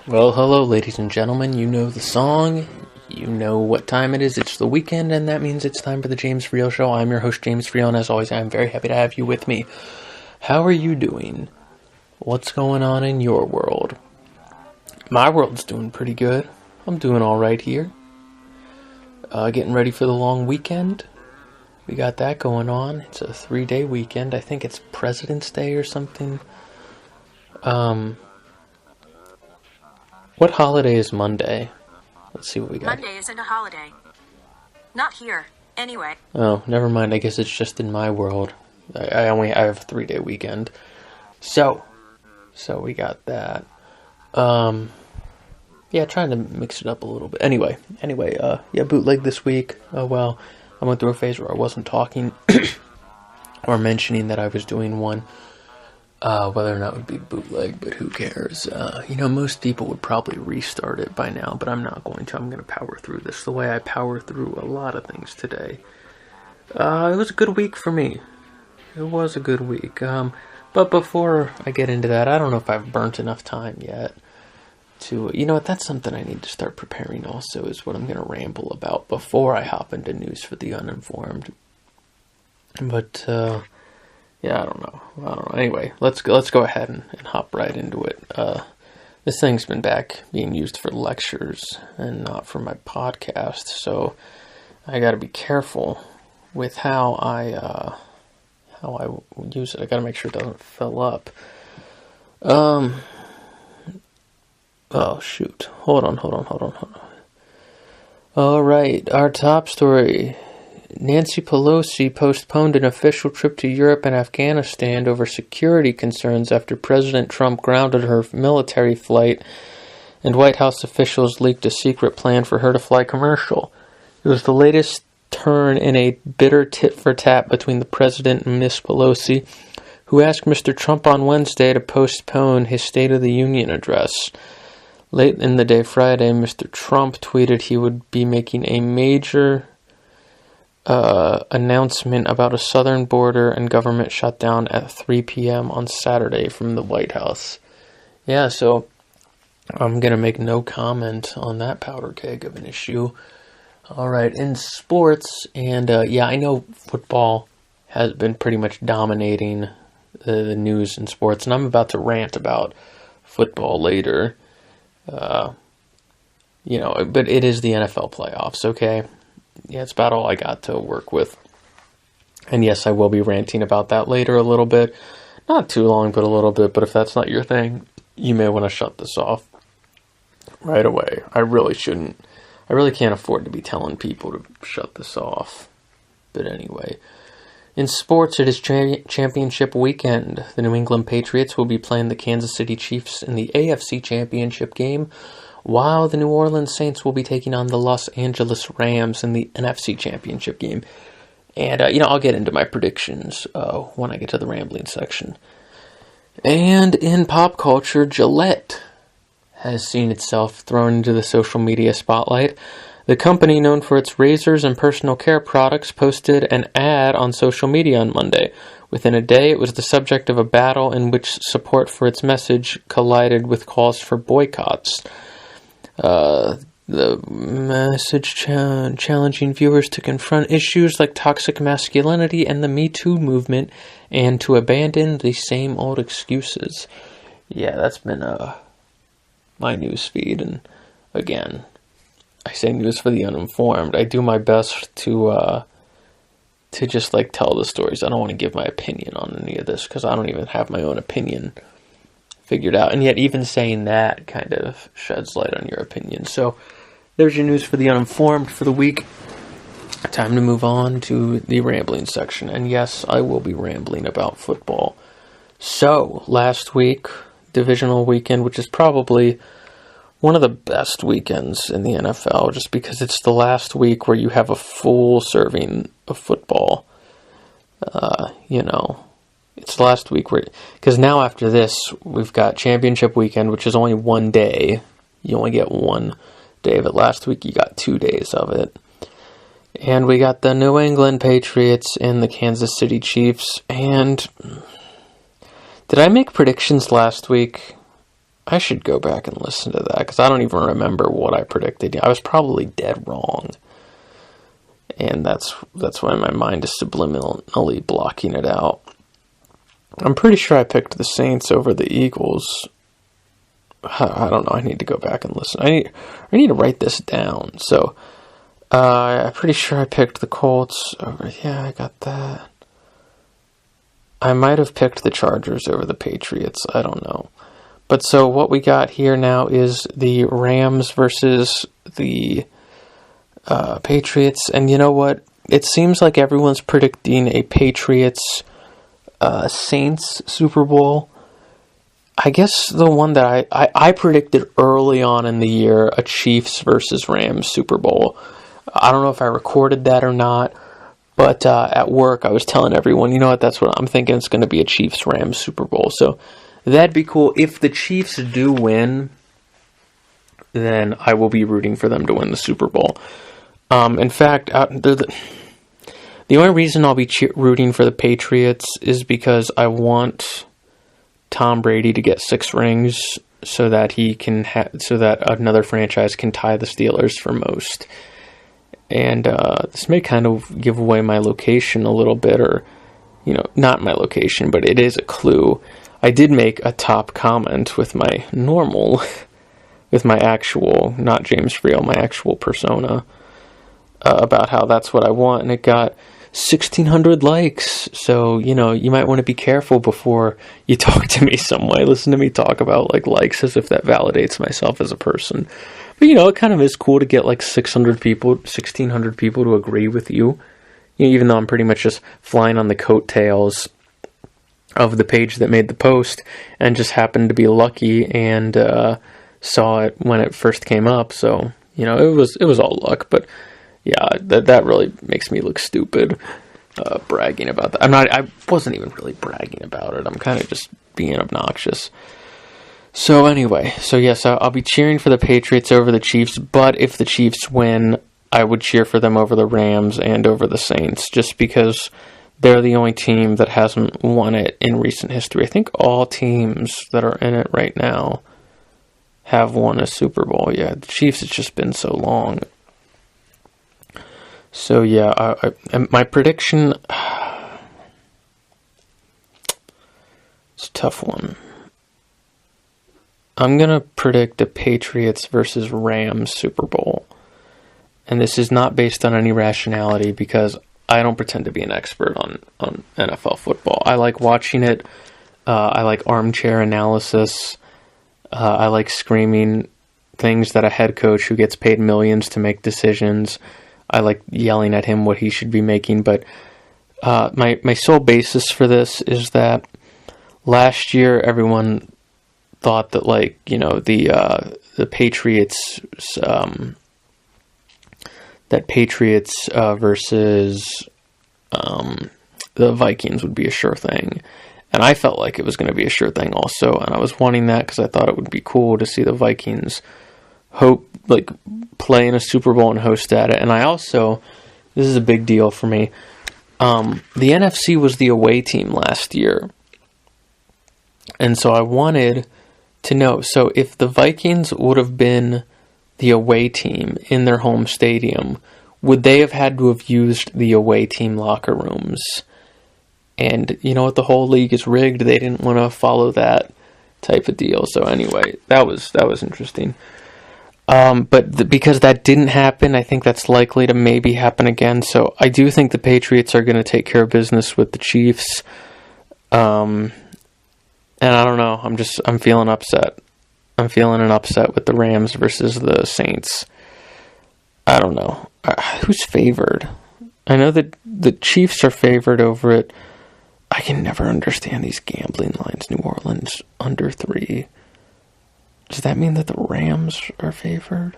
Well, hello, ladies and gentlemen. You know the song. You know what time it is. It's the weekend, and that means it's time for the James Freel Show. I'm your host, James Freel, and as always, I'm very happy to have you with me. How are you doing? What's going on in your world? My world's doing pretty good. I'm doing all right here. Getting ready for the long weekend. We got that going on. It's a 3-day weekend. I think it's President's Day or something. What holiday is Monday? Let's see what we got. Monday isn't a holiday. Not here, anyway. Oh, never mind. I guess it's just in my world. I have a 3-day weekend. So we got that. Yeah, trying to mix it up a little bit. Anyway, bootleg this week. I went through a phase where I wasn't talking or mentioning that I was doing one. Whether or not it would be bootleg, but who cares? Most people would probably restart it by now, but I'm not going to. I'm going to power through this the way I power through a lot of things today. It was a good week for me. It was a good week. But before I get into that, I don't know if I've burnt enough time yet to, that's something I need to start preparing also, is what I'm going to ramble about before I hop into news for the uninformed. But, yeah, I don't know. Anyway, let's go ahead and hop right into it. This thing's been back being used for lectures and not for my podcast, so I got to be careful with how I use it. I got to make sure it doesn't fill up. Oh shoot! Hold on. All right, our top story. Nancy Pelosi postponed an official trip to Europe and Afghanistan over security concerns after President Trump grounded her military flight, and White House officials leaked a secret plan for her to fly commercial. It was the latest turn in a bitter tit-for-tat between the president and Ms. Pelosi, who asked Mr. Trump on Wednesday to postpone his State of the Union address. Late in the day Friday, Mr. Trump tweeted he would be making a major announcement about a southern border and government shutdown at 3 p.m. on Saturday from the White House. Yeah, so I'm going to make no comment on that powder keg of an issue. All right, in sports, and I know football has been pretty much dominating the news in sports, and I'm about to rant about football later. But it is the NFL playoffs, okay? Yeah, it's about all I got to work with. And yes, I will be ranting about that later a little bit. Not too long, but a little bit. But if that's not your thing, you may want to shut this off right away. I really can't afford to be telling people to shut this off. But anyway, in sports, it is championship weekend. The New England Patriots will be playing the Kansas City Chiefs in the AFC Championship game, while the New Orleans Saints will be taking on the Los Angeles Rams in the NFC Championship game. And, I'll get into my predictions when I get to the rambling section. And in pop culture, Gillette has seen itself thrown into the social media spotlight. The company, known for its razors and personal care products, posted an ad on social media on Monday. Within a day, it was the subject of a battle in which support for its message collided with calls for boycotts. The message challenging viewers to confront issues like toxic masculinity and the Me Too movement, and to abandon the same old excuses. Yeah, that's been my news feed, and again, I say news for the uninformed. I do my best to just tell the stories. I don't want to give my opinion on any of this because I don't even have my own opinion figured out, and yet even saying that kind of sheds light on your opinion. So there's your news for the uninformed for the week. Time to move on to the rambling section, and yes, I will be rambling about football. So last week, divisional weekend, which is probably one of the best weekends in the NFL, just because it's the last week where you have a full serving of football. It's the last week because now after this, we've got championship weekend, which is only one day. You only get one day of it. Last week you got 2 days of it. And we got the New England Patriots and the Kansas City Chiefs. And did I make predictions last week? I should go back and listen to that, because I don't even remember what I predicted. I was probably dead wrong. And that's why my mind is subliminally blocking it out. I'm pretty sure I picked the Saints over the Eagles. I don't know. I need to go back and listen. I need to write this down. So, I'm pretty sure I picked the Colts over... Yeah, I got that. I might have picked the Chargers over the Patriots. I don't know. But so what we got here now is the Rams versus the Patriots. And you know what? It seems like everyone's predicting a Patriots Saints Super Bowl. I guess the one that I predicted early on in the year, a Chiefs versus Rams Super Bowl. I don't know if I recorded that or not, but at work I was telling everyone, you know what, that's what I'm thinking, it's going to be a Chiefs-Rams Super Bowl. So that'd be cool. If the Chiefs do win, then I will be rooting for them to win the Super Bowl. In fact, the only reason I'll be rooting for the Patriots is because I want Tom Brady to get 6 rings so that he can so that another franchise can tie the Steelers for most. And this may kind of give away my location a little bit, or, you know, not my location, but it is a clue. I did make a top comment with my normal, with my actual, not James Freel, my actual persona, about how that's what I want, and it got 1,600 likes. So, you know, you might want to be careful before you talk to me some way. Listen to me talk about, like, likes as if that validates myself as a person. But, you know, it kind of is cool to get, like, 1,600 people to agree with you. You know, even though I'm pretty much just flying on the coattails of the page that made the post, and just happened to be lucky and saw it when it first came up. So, you know, it was all luck. But yeah, that really makes me look stupid bragging about that. I wasn't even really bragging about it. I'm kind of just being obnoxious. So anyway, yes, I'll be cheering for the Patriots over the Chiefs, but if the Chiefs win, I would cheer for them over the Rams and over the Saints, just because they're the only team that hasn't won it in recent history. I think all teams that are in it right now have won a Super Bowl. Yeah, the Chiefs, it's just been so long. So yeah, my prediction, it's a tough one. I'm going to predict a Patriots versus Rams Super Bowl. And this is not based on any rationality, because I don't pretend to be an expert on NFL football. I like watching it. I like armchair analysis. I like screaming things that a head coach who gets paid millions to make decisions, I like yelling at him what he should be making. But my sole basis for this is that last year everyone thought that, like, you know, the Patriots versus the Vikings would be a sure thing, and I felt like it was going to be a sure thing also, and I was wanting that because I thought it would be cool to see the Vikings play in a Super Bowl and host at it. And I also, this is a big deal for me, the NFC was the away team last year, and so I wanted to know, so if the Vikings would have been the away team in their home stadium, would they have had to have used the away team locker rooms? And you know what, the whole league is rigged. They didn't want to follow that type of deal. So anyway, that was interesting. Because that didn't happen, I think that's likely to maybe happen again. So I do think the Patriots are going to take care of business with the Chiefs. And I don't know, I'm feeling upset. I'm feeling an upset with the Rams versus the Saints. I don't know. Who's favored? I know that the Chiefs are favored over it. I can never understand these gambling lines. New Orleans under 3. Does that mean that the Rams are favored?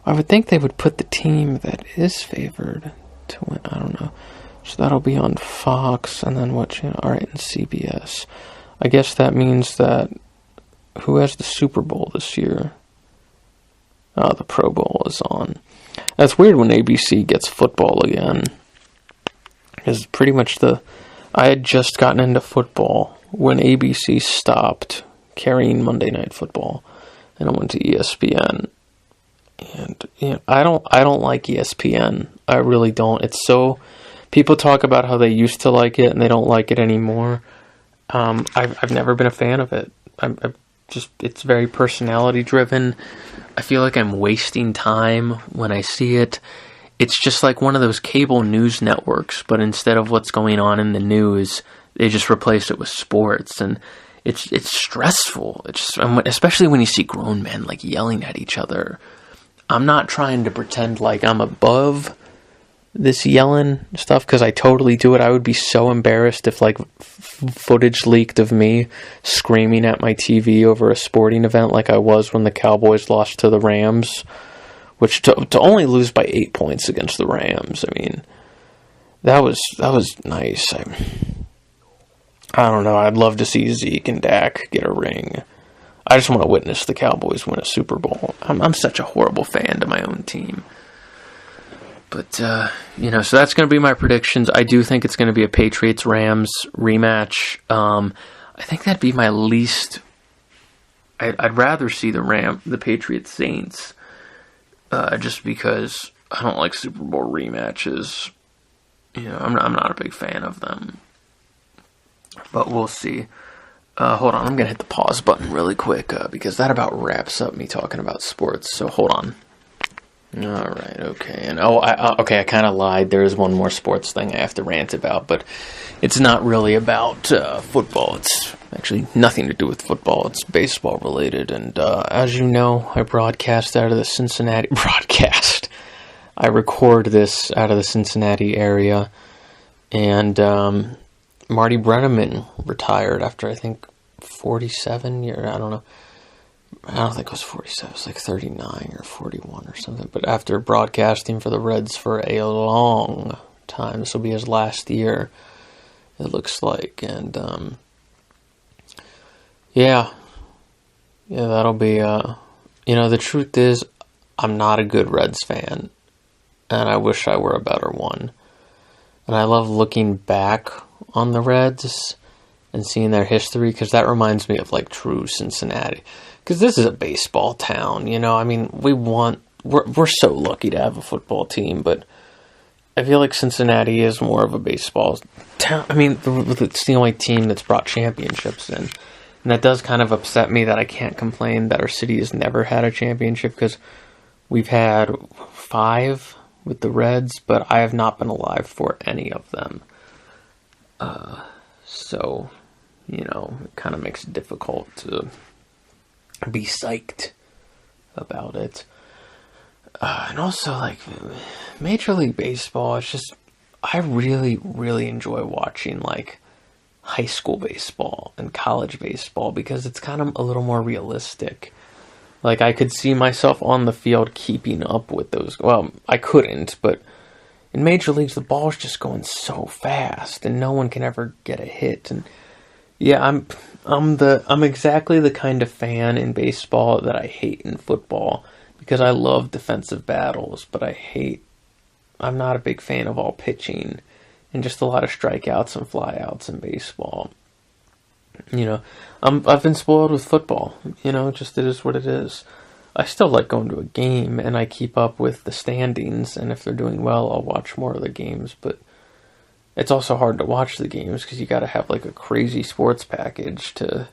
I would think they would put the team that is favored to win. I don't know. So that'll be on Fox, and then what channel? Alright, and CBS. I guess that means that who has the Super Bowl this year? The Pro Bowl is on. That's weird when ABC gets football again. Because pretty much I had just gotten into football when ABC stopped carrying Monday Night Football, and I went to ESPN. And I don't like ESPN. I really don't. It's so, people talk about how they used to like it and they don't like it anymore. I've never been a fan of it. It's very personality driven. I feel like I'm wasting time when I see it. It's just like one of those cable news networks, but instead of what's going on in the news, they just replace it with sports, and it's stressful. Especially when you see grown men like yelling at each other. I'm not trying to pretend like I'm above this yelling stuff, because I totally do it. I would be so embarrassed if like footage leaked of me screaming at my TV over a sporting event like I was when the Cowboys lost to the Rams, which to only lose by 8 points against the Rams. I mean, that was nice. I don't know. I'd love to see Zeke and Dak get a ring. I just want to witness the Cowboys win a Super Bowl. I'm such a horrible fan to my own team. But, so that's going to be my predictions. I do think it's going to be a Patriots-Rams rematch. I think that'd be my least... I'd rather see the Patriots-Saints, just because I don't like Super Bowl rematches. I'm not a big fan of them. But we'll see. Hold on, I'm going to hit the pause button really quick, because that about wraps up me talking about sports, so hold on. Alright, okay. And I kind of lied. There is one more sports thing I have to rant about, but it's not really about football. It's actually nothing to do with football. It's baseball related, and as you know, I broadcast out of the Cincinnati... I record this out of the Cincinnati area, and Marty Brenneman retired after, I think, 47 years. I don't know. I don't think it was 47. It was like 39 or 41 or something. But after broadcasting for the Reds for a long time, this will be his last year, it looks like. And, yeah, that'll be, the truth is, I'm not a good Reds fan, and I wish I were a better one. And I love looking back on the Reds and seeing their history, because that reminds me of like true Cincinnati. Because this is a baseball town, I mean, we're so lucky to have a football team, but I feel like Cincinnati is more of a baseball town. I mean, it's the only team that's brought championships in. And that does kind of upset me that I can't complain that our city has never had a championship, because we've had 5 with the Reds, but I have not been alive for any of them. So, it kind of makes it difficult to be psyched about it. And also, like, Major League Baseball, it's just, I really, really enjoy watching, like, high school baseball and college baseball, because it's kind of a little more realistic. Like, I could see myself on the field keeping up with those. Well, I couldn't, but in major leagues, the ball's just going so fast, and no one can ever get a hit. And yeah, I'm exactly the kind of fan in baseball that I hate in football, because I love defensive battles, but I'm not a big fan of all pitching and just a lot of strikeouts and flyouts in baseball. I've been spoiled with football. Just it is what it is. I still like going to a game, and I keep up with the standings, and if they're doing well, I'll watch more of the games, but it's also hard to watch the games, because you gotta have, like, a crazy sports package to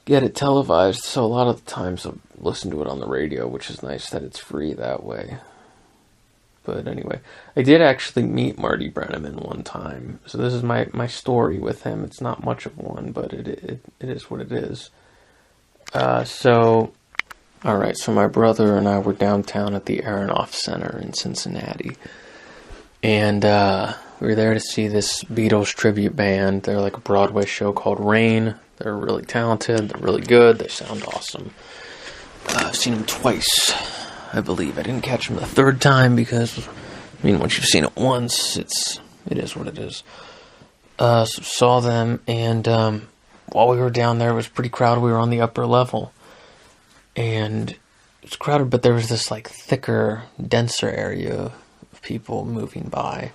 get it televised, so a lot of the times I'll listen to it on the radio, which is nice that it's free that way. But anyway, I did actually meet Marty Brenneman one time, so this is my story with him. It's not much of one, but it is what it is. Alright, so my brother and I were downtown at the Aronoff Center in Cincinnati, and we were there to see this Beatles tribute band. They're like a Broadway show called Rain. They're really talented, they're really good, they sound awesome. I've seen them twice, I believe. I didn't catch them the third time because, once you've seen it once, it is what it is. So saw them, and while we were down there, it was pretty crowded. We were on the upper level, and was crowded, but there was this like thicker, denser area of people moving by.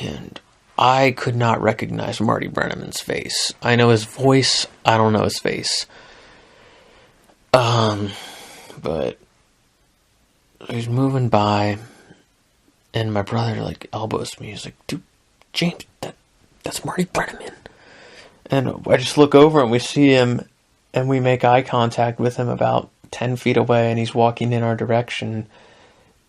And I could not recognize Marty Brenneman's face. I know his voice, I don't know his face. But he was moving by, and my brother like elbows me. He's like, "Dude, James, that's Marty Brenneman." And I just look over and we see him, and we make eye contact with him about 10 feet away, and he's walking in our direction.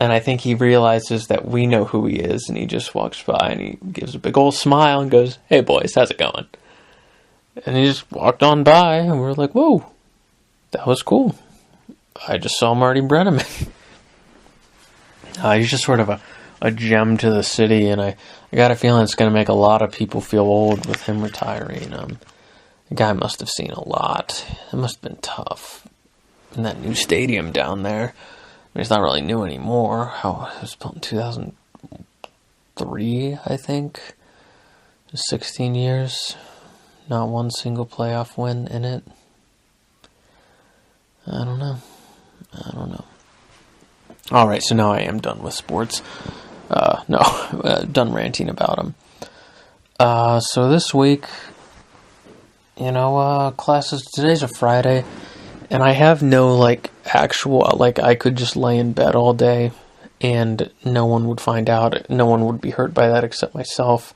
And I think he realizes that we know who he is, and he just walks by and he gives a big old smile and goes, "Hey boys, how's it going?" And he just walked on by, and we're like, "Whoa, that was cool. I just saw Marty Brenneman." He's just sort of a gem to the city, and I got a feeling it's going to make a lot of people feel old with him retiring. The guy must have seen a lot. It must have been tough. In that new stadium down there. I mean, it's not really new anymore. It was built in 2003, I think. 16 years. Not one single playoff win in it. I don't know. Alright, so now I am done with sports. Done ranting about them. So this week, classes, today's a Friday, and I have no, I could just lay in bed all day, and no one would find out, no one would be hurt by that except myself,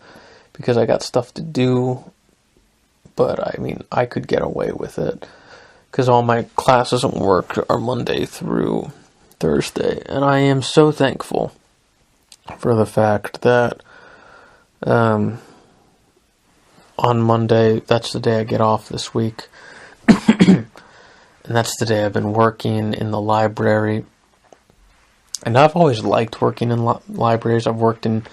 because I got stuff to do, but, I could get away with it, because all my classes and work are Monday through Thursday, and I am so thankful for the fact that on Monday, that's the day I get off this week, and that's the day I've been working in the library, and I've always liked working in libraries. I've worked in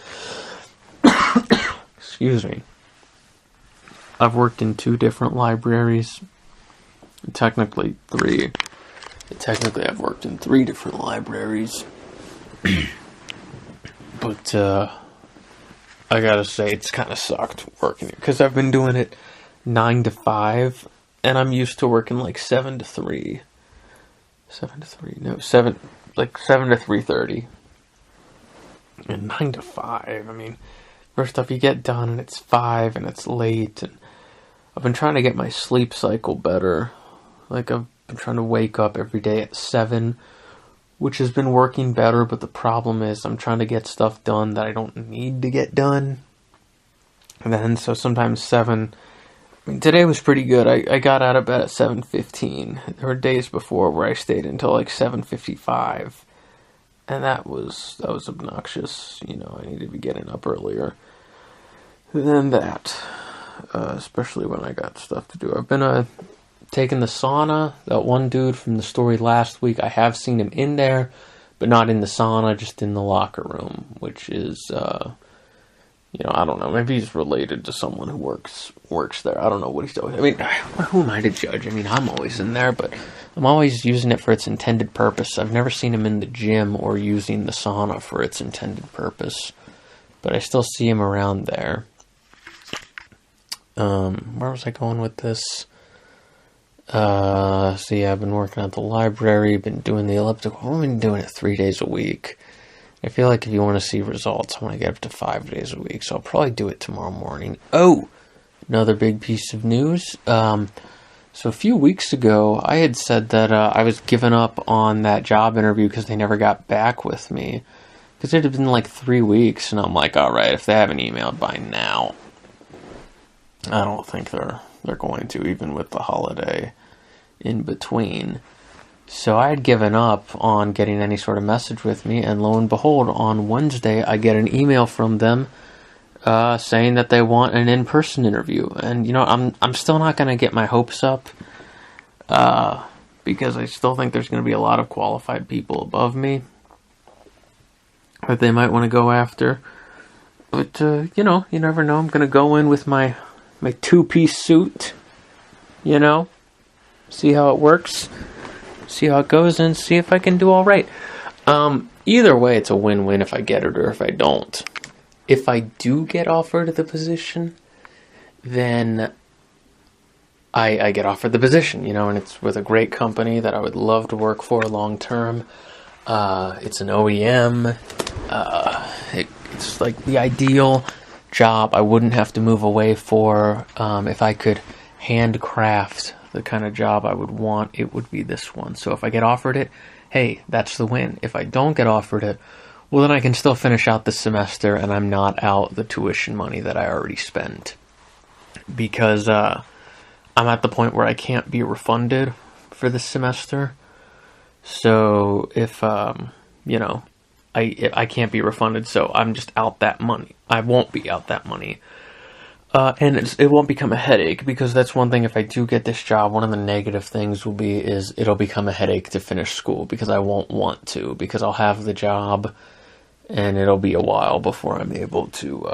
I've worked in 2 different libraries, technically 3. Technically, I've worked in 3 different libraries, but I gotta say, it's kind of sucked working here, because I've been doing it 9 to 5, and I'm used to working 7 to 3. 7 to 3:30. And 9 to 5, first off, you get done, and it's 5, and it's late, and I've been trying to get my sleep cycle better. I've been trying to wake up every day at 7, which has been working better, but the problem is I'm trying to get stuff done that I don't need to get done. And then, so sometimes 7... today was pretty good. I got out of bed at 7:15. There were days before where I stayed until 7:55. And that was obnoxious. I needed to be getting up earlier than that. Especially when I got stuff to do. I've been taking the sauna. That one dude from the story last week, I have seen him in there, but not in the sauna, just in the locker room, which is, I don't know, maybe he's related to someone who works there. I don't know what he's doing. Who am I to judge? I'm always in there, but I'm always using it for its intended purpose. I've never seen him in the gym or using the sauna for its intended purpose, but I still see him around there. Where was I going with this? I've been working at the library, been doing the elliptical. I've been doing it 3 days a week. I feel like if you want to see results, I want to get up to 5 days a week, so I'll probably do it tomorrow morning. Oh, another big piece of news. So a few weeks ago, I had said that I was giving up on that job interview because they never got back with me. Because it had been 3 weeks, and I'm like, alright, if they haven't emailed by now, I don't think they're going to, even with the holiday in between. So I had given up on getting any sort of message with me, and lo and behold, on Wednesday, I get an email from them saying that they want an in-person interview. And, I'm still not going to get my hopes up because I still think there's going to be a lot of qualified people above me that they might want to go after. But, you never know. I'm going to go in with my 2-piece suit, see how it works, see how it goes, and see if I can do all right. Either way, it's a win-win if I get it or if I don't. If I do get offered the position, then I get offered the position, and it's with a great company that I would love to work for long term. It's an OEM. It's like the ideal job I wouldn't have to move away for. If I could handcraft the kind of job I would want, it would be this one. So if I get offered it, hey, that's the win. If I don't get offered it, well, then I can still finish out the semester and I'm not out the tuition money that I already spent. Because I'm at the point where I can't be refunded for this semester. So if, I can't be refunded, so I'm just out that money. I won't be out that money. And it won't become a headache, because that's one thing. If I do get this job, one of the negative things is it'll become a headache to finish school, because I won't want to, because I'll have the job and it'll be a while before I'm able to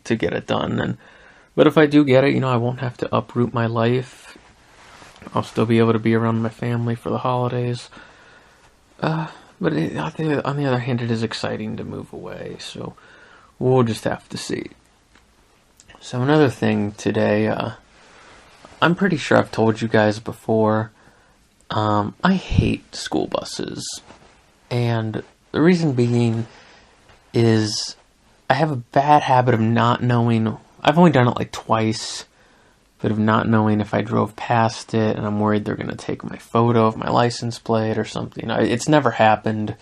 get it done. But if I do get it, I won't have to uproot my life. I'll still be able to be around my family for the holidays. But on the other hand, it is exciting to move away, so we'll just have to see. So another thing today, I'm pretty sure I've told you guys before, I hate school buses. And the reason being is I have a bad habit of not knowing. I've only done it like twice, but of not knowing if I drove past it, and I'm worried they're going to take my photo of my license plate or something. It's never happened.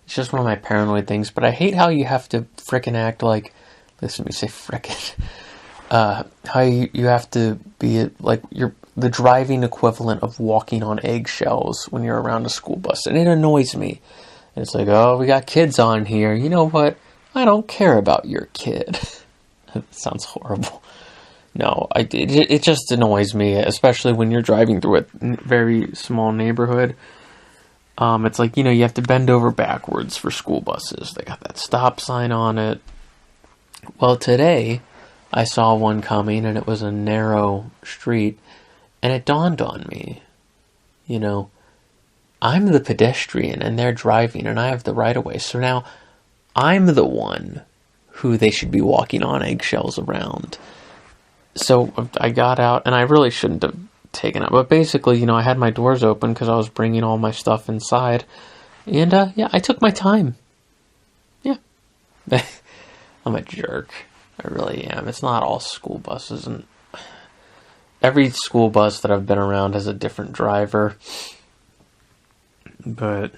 It's just one of my paranoid things. But I hate how you have to frickin' act like, listen to me say frickin', how you have to be like you're the driving equivalent of walking on eggshells when you're around a school bus. And it annoys me. And it's like, oh, we got kids on here. You know what? I don't care about your kid. It sounds horrible. No, it just annoys me, especially when you're driving through a very small neighborhood. It's like, you have to bend over backwards for school buses. They got that stop sign on it. Well, today I saw one coming, and it was a narrow street, and it dawned on me, I'm the pedestrian, and they're driving, and I have the right-of-way. So now I'm the one who they should be walking on eggshells around. So I got out, and I really shouldn't have taken it. But basically, I had my doors open because I was bringing all my stuff inside. And, I took my time. Yeah. I'm a jerk. I really am. It's not all school buses. And every school bus that I've been around has a different driver. But,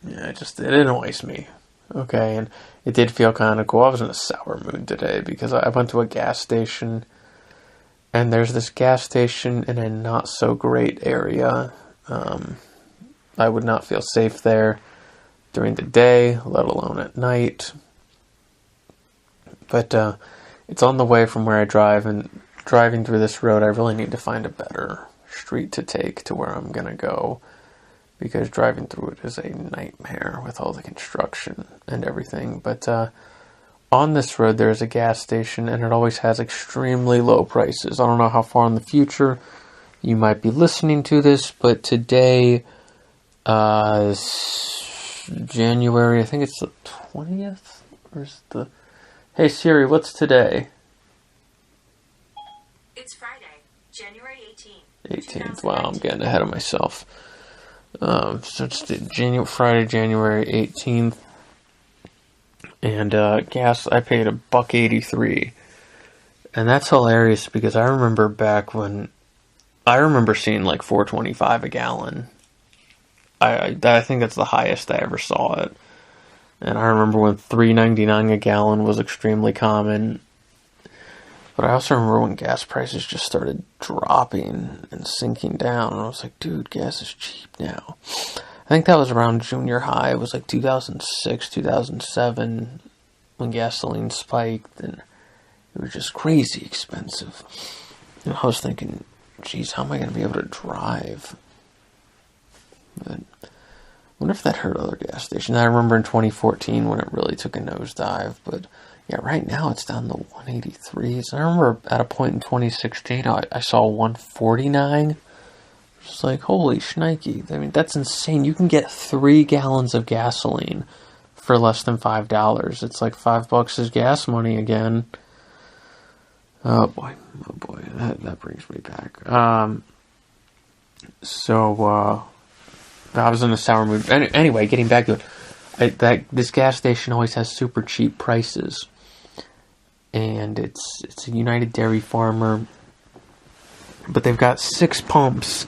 it annoys me. Okay, and it did feel kind of cool. I was in a sour mood today because I went to a gas station. And there's this gas station in a not so great area. I would not feel safe there during the day, let alone at night. But it's on the way from where I drive, and driving through this road, I really need to find a better street to take to where I'm going to go, because driving through it is a nightmare with all the construction and everything. But on this road, there's a gas station, and it always has extremely low prices. I don't know how far in the future you might be listening to this, but today is January, I think it's the 20th? Hey Siri, what's today? It's Friday, January 18th. 18th, wow, I'm getting ahead of myself. So it's Friday, January 18th. And gas, I paid $1.83, and that's hilarious because I remember back when I remember seeing like $4.25 a gallon. I think that's the highest I ever saw it, and I remember when $3.99 a gallon was extremely common. But I also remember when gas prices just started dropping and sinking down, and I was like, dude, gas is cheap now. I think that was around junior high. It was like 2006, 2007 when gasoline spiked, and it was just crazy expensive. And I was thinking, geez, how am I going to be able to drive? But I wonder if that hurt other gas stations. I remember in 2014 when it really took a nosedive, but yeah, right now it's down to 183s. I remember at a point in 2016, I saw 149. Just like, holy shnikey. I mean, that's insane. You can get 3 gallons of gasoline for less than $5. It's like $5 is gas money again. Oh boy, that brings me back. I was in a sour mood. Anyway, getting back to it, this gas station always has super cheap prices, and it's a United Dairy Farmer, but they've got 6 pumps,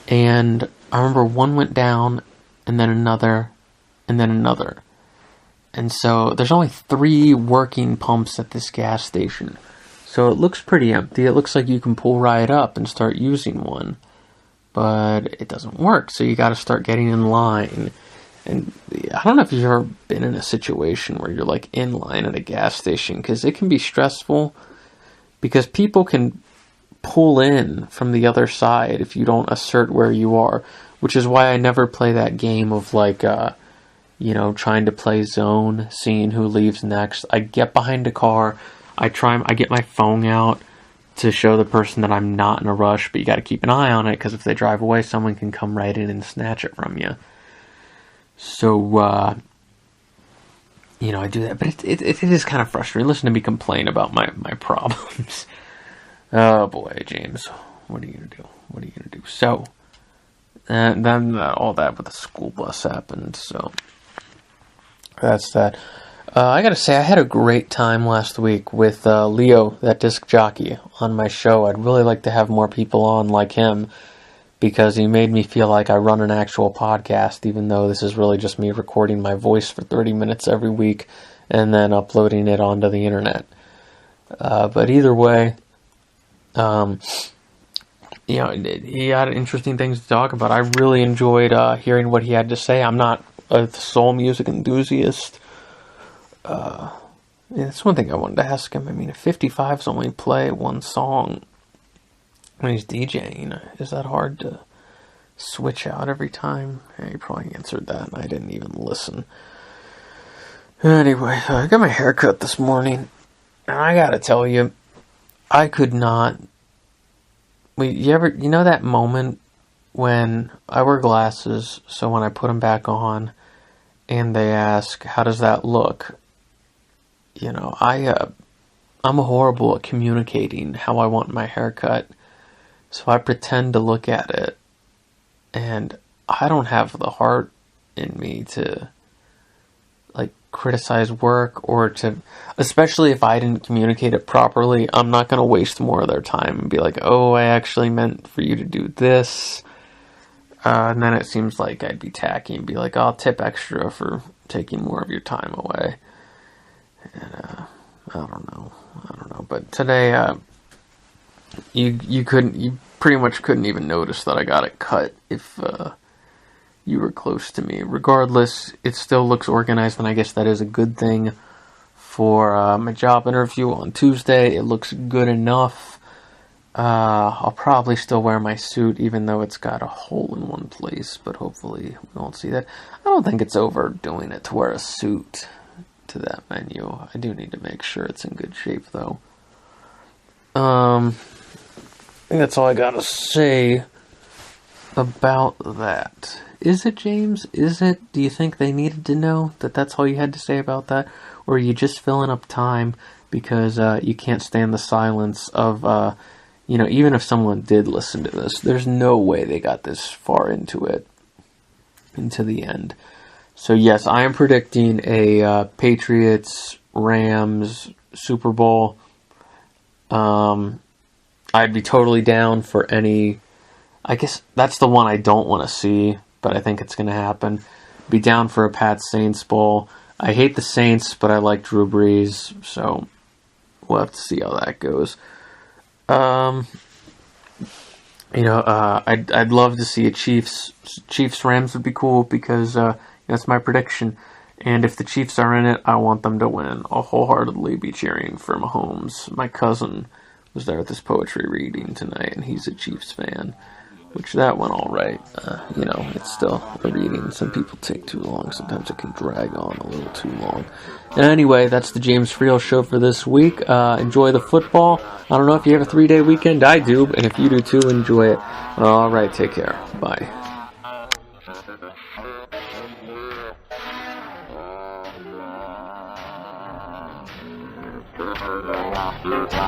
and I remember one went down, and then another, and then another, and so there's only 3 working pumps at this gas station. So it looks pretty empty. It looks like you can pull right up and start using one. But it doesn't work, so you got to start getting in line. And I don't know if you've ever been in a situation where you're like in line at a gas station, because it can be stressful, because people can pull in from the other side if you don't assert where you are, which is why I never play that game of like, trying to play zone, seeing who leaves next. I get behind a car. I get my phone out to show the person that I'm not in a rush, but you got to keep an eye on it, because if they drive away, someone can come right in and snatch it from you. So, I do that, but it is kind of frustrating. Listen to me complain about my problems. Oh boy, James, what are you gonna do? So, and then all that with the school bus happened. So that's that. I gotta say, I had a great time last week with Leo, that disc jockey, on my show. I'd really like to have more people on like him, because he made me feel like I run an actual podcast, even though this is really just me recording my voice for 30 minutes every week and then uploading it onto the internet. But either way, he had interesting things to talk about. I really enjoyed hearing what he had to say. I'm not a soul music enthusiast. That's one thing I wanted to ask him. I mean, if 55s only play one song when he's DJing, is that hard to switch out every time? He probably answered that, and I didn't even listen. Anyway, I got my hair cut this morning, and I gotta tell you, I could not. You know that moment when I wear glasses, so when I put them back on, and they ask, "How does that look?" I'm horrible at communicating how I want my hair cut, so I pretend to look at it, and I don't have the heart in me to, like, criticize work, or to, especially if I didn't communicate it properly, I'm not going to waste more of their time and be like, oh, I actually meant for you to do this, and then it seems like I'd be tacky and be like, I'll tip extra for taking more of your time away. And I don't know, but today, you pretty much couldn't even notice that I got it cut if you were close to me. Regardless, it still looks organized, and I guess that is a good thing for my job interview on Tuesday. It looks good enough. I'll probably still wear my suit, even though it's got a hole in one place, but hopefully we won't see that. I don't think it's overdoing it to wear a suit to that venue. I do need to make sure it's in good shape, though. I think that's all I gotta say about that. Is it, James? Is it? Do you think they needed to know that that's all you had to say about that? Or are you just filling up time because you can't stand the silence of, even if someone did listen to this, there's no way they got this far into it, into the end. So yes, I am predicting a Patriots Rams Super Bowl. I'd be totally down for any. I guess that's the one I don't want to see, but I think it's going to happen. Be down for a Pats Saints Bowl. I hate the Saints, but I like Drew Brees, so we'll have to see how that goes. I'd love to see a Chiefs Rams would be cool, because that's my prediction. And if the Chiefs are in it, I want them to win. I'll wholeheartedly be cheering for Mahomes. My cousin was there at this poetry reading tonight, and he's a Chiefs fan, which that went all right. It's still a reading. Some people take too long. Sometimes it can drag on a little too long. And anyway, that's the James Freel Show for this week. Enjoy the football. I don't know if you have a 3-day weekend. I do, and if you do too, enjoy it. All right, take care. Bye. With the